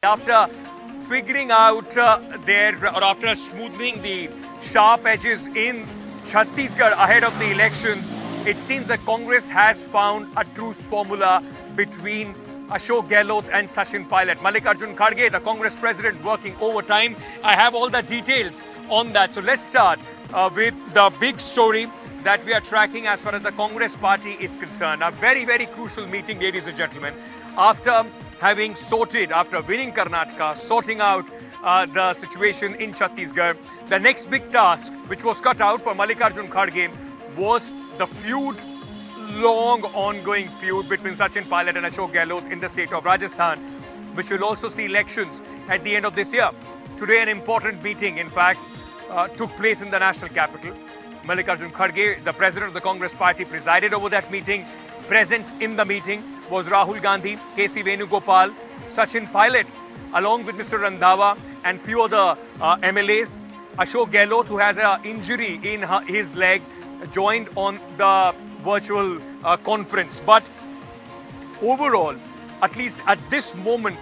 After figuring out after smoothing the sharp edges in Chhattisgarh ahead of the elections, it seems that Congress has found a truce formula between Ashok Gehlot and Sachin Pilot. Mallikarjun Kharge, the Congress president, working overtime. I have all the details on that. So let's start with the big story that we are tracking as far as the Congress party is concerned. A very, very crucial meeting, ladies and gentlemen. After winning Karnataka, sorting out the situation in Chhattisgarh, the next big task, which was cut out for Mallikarjun Kharge, was the long ongoing feud between Sachin Pilot and Ashok Gehlot in the state of Rajasthan, which will also see elections at the end of this year. Today, an important meeting, in fact, took place in the national capital. Mallikarjun Kharge, the president of the Congress party, presided over that meeting. Present in the meeting was Rahul Gandhi, K.C. Venugopal, Sachin Pilot, along with Mr. Randhawa and few other MLAs. Ashok Gehlot, who has an injury in his leg, joined on the virtual conference. But overall, at least at this moment,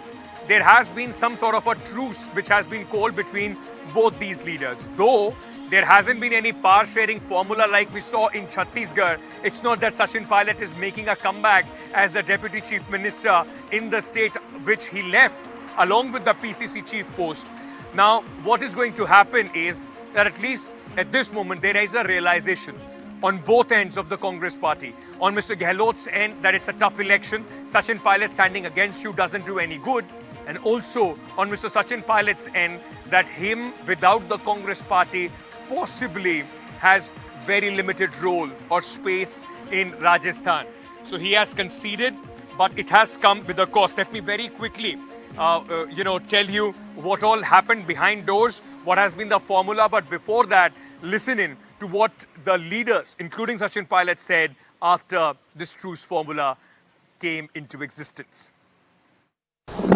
there has been some sort of a truce which has been called between both these leaders. Though there hasn't been any power sharing formula like we saw in Chhattisgarh. It's not that Sachin Pilot is making a comeback as the Deputy Chief Minister in the state which he left along with the PCC chief post. Now, what is going to happen is that at least at this moment, there is a realization on both ends of the Congress party. On Mr. Gehlot's end, that it's a tough election. Sachin Pilot standing against you doesn't do any good. And also on Mr. Sachin Pilot's end, that him without the Congress party possibly has very limited role or space in Rajasthan. So he has conceded, but it has come with a cost. Let me very quickly, tell you what all happened behind doors, what has been the formula. But before that, listen in to what the leaders, including Sachin Pilot, said after this truce formula came into existence.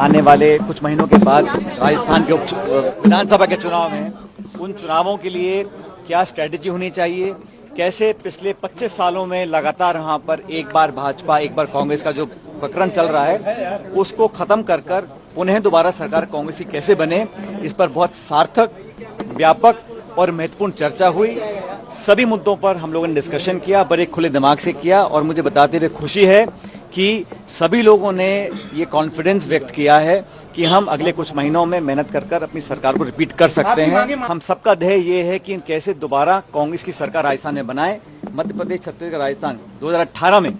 आने वाले कुछ महीनों के बाद राजस्थान के विधानसभा के चुनाव में उन चुनावों के लिए क्या स्ट्रेटजी होनी चाहिए, कैसे पिछले 25 सालों में लगातार वहां पर एक बार भाजपा एक बार कांग्रेस का जो प्रकरण चल रहा है उसको खत्म कर पुनः दोबारा सरकार कांग्रेस की कैसे बने, इस पर बहुत सार्थक, व्यापक और महत्वपूर्ण चर्चा हुई। सभी मुद्दों पर हम लोगों ने डिस्कशन किया, बड़े खुले दिमाग से किया और मुझे बताते हुए खुशी है कि सभी लोगों ने ये कॉन्फिडेंस व्यक्त किया है कि हम अगले कुछ महीनों में मेहनत कर अपनी सरकार को रिपीट कर सकते हैं। हम सबका ध्येय ये है कि कैसे दोबारा कांग्रेस की सरकार राजस्थान में बनाए। मध्य प्रदेश, छत्तीसगढ़, राजस्थान 2018 में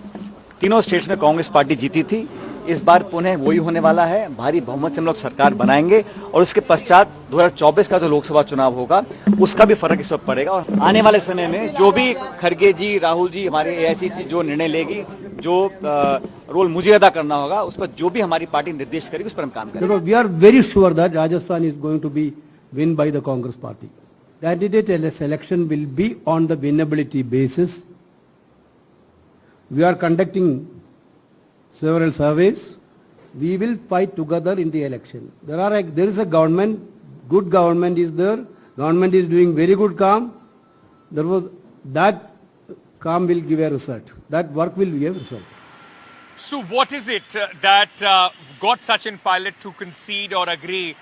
तीनों स्टेट्स में कांग्रेस पार्टी जीती थी। इस बार पुनः वही होने वाला है, भारी बहुमत से हम लोग सरकार बनाएंगे और उसके पश्चात 2024 का जो लोकसभा चुनाव होगा उसका भी फर्क इस पर पड़ेगा। और आने वाले समय में जो भी खड़गे जी, राहुल जी, हमारे एआईसीसी जो निर्णय लेगी, जो रोल मुझे अदा करना होगा, उस पर जो भी हमारी पार्टी निर्देश करेगी उस पर हम काम करेंगे। We are very sure that Rajasthan is going to be win by the Congress party. Candidate selection will be on the winnability basis. We are conducting several surveys. We will fight together in the election. There is a government, good government is there. Government is doing very good calm. That calm will give a result. That work will give a result. So what is it that got Sachin Pilot to concede or agree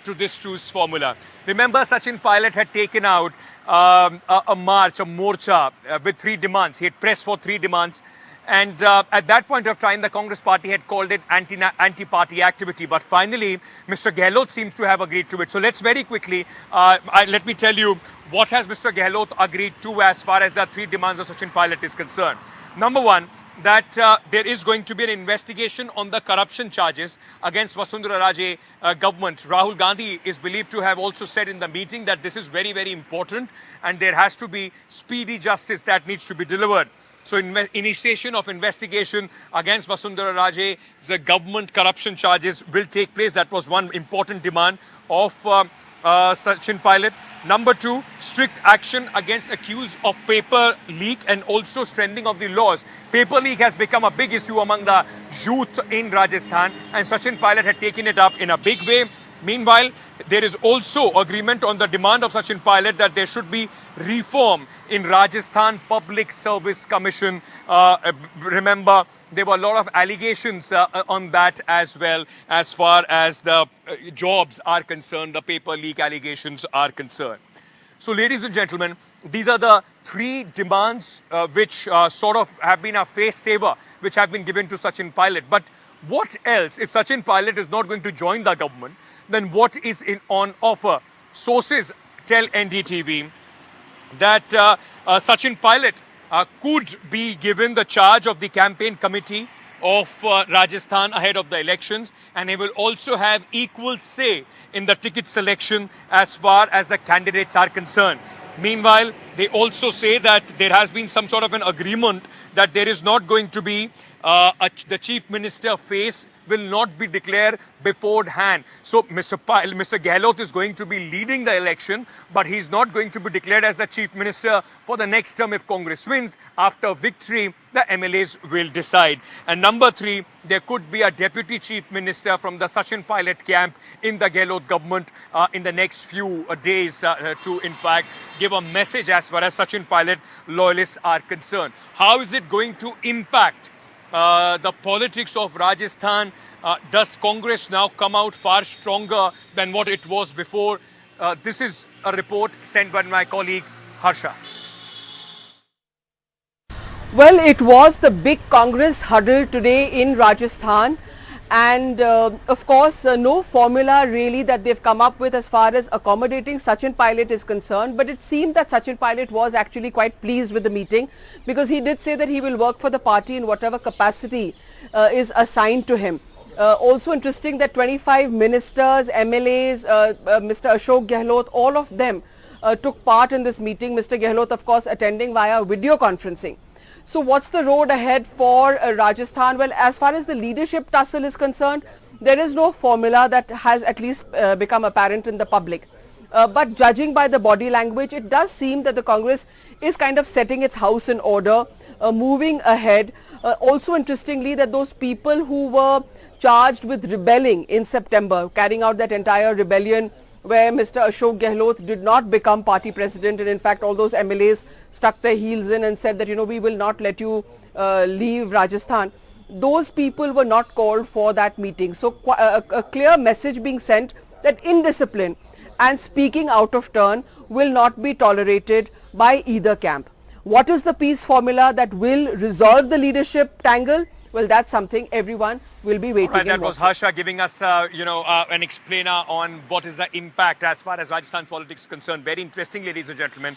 to this truce formula? Remember, Sachin Pilot had taken out a morcha with 3 demands. He had pressed for 3 demands. And at that point of time, the Congress party had called it anti-party activity. But finally, Mr. Gehlot seems to have agreed to it. So let's very quickly, let me tell you what has Mr. Gehlot agreed to as far as the 3 demands of Sachin Pilot is concerned. Number one, that there is going to be an investigation on the corruption charges against Vasundhara Raje government. Rahul Gandhi is believed to have also said in the meeting that this is very, very important and there has to be speedy justice that needs to be delivered. So initiation of investigation against Vasundhara Raje, the government corruption charges will take place. That was one important demand of Sachin Pilot. Number 2, strict action against accused of paper leak and also strengthening of the laws. Paper leak has become a big issue among the youth in Rajasthan and Sachin Pilot had taken it up in a big way. Meanwhile, there is also agreement on the demand of Sachin Pilot that there should be reform in Rajasthan Public Service Commission. Remember, there were a lot of allegations on that as well, as far as the jobs are concerned, the paper leak allegations are concerned. So, ladies and gentlemen, these are the three demands which sort of have been a face saver, which have been given to Sachin Pilot. But what else? If Sachin Pilot is not going to join the government, then what is on offer? Sources tell NDTV that Sachin Pilot could be given the charge of the campaign committee of Rajasthan ahead of the elections, and he will also have equal say in the ticket selection as far as the candidates are concerned. Meanwhile, they also say that there has been some sort of an agreement that there is not going to be the chief minister face will not be declared beforehand. So Mr. Gehlot is going to be leading the election, but he's not going to be declared as the chief minister for the next term if Congress wins. After victory, the MLAs will decide. And number three, there could be a deputy chief minister from the Sachin Pilot camp in the Gehlot government in the next few days to, in fact, give a message as far as Sachin Pilot loyalists are concerned. How is it going to impact the politics of Rajasthan? Does Congress now come out far stronger than what it was before? This is a report sent by my colleague Harsha. Well, it was the big Congress huddle today in Rajasthan, and of course no formula really that they've come up with as far as accommodating Sachin Pilot is concerned, but it seemed that Sachin Pilot was actually quite pleased with the meeting, because he did say that he will work for the party in whatever capacity is assigned to him. Also interesting that 25 ministers, MLAs, Mr. Ashok Gehlot, all of them took part in this meeting. Mr. Gehlot, of course, attending via video conferencing. So what's the road ahead for Rajasthan? Well, as far as the leadership tussle is concerned, there is no formula that has at least become apparent in the public. But judging by the body language, it does seem that the Congress is kind of setting its house in order, moving ahead. Also interestingly, that those people who were charged with rebelling in September, carrying out that entire rebellion where Mr. Ashok Gehlot did not become party president, and in fact all those MLAs stuck their heels in and said that, you know, we will not let you leave Rajasthan. Those people were not called for that meeting. So a clear message being sent that indiscipline and speaking out of turn will not be tolerated by either camp. What is the peace formula that will resolve the leadership tangle? Well, that's something everyone will be waiting. Right, that was Harsha giving us, an explainer on what is the impact as far as Rajasthan politics is concerned. Very interesting, ladies and gentlemen.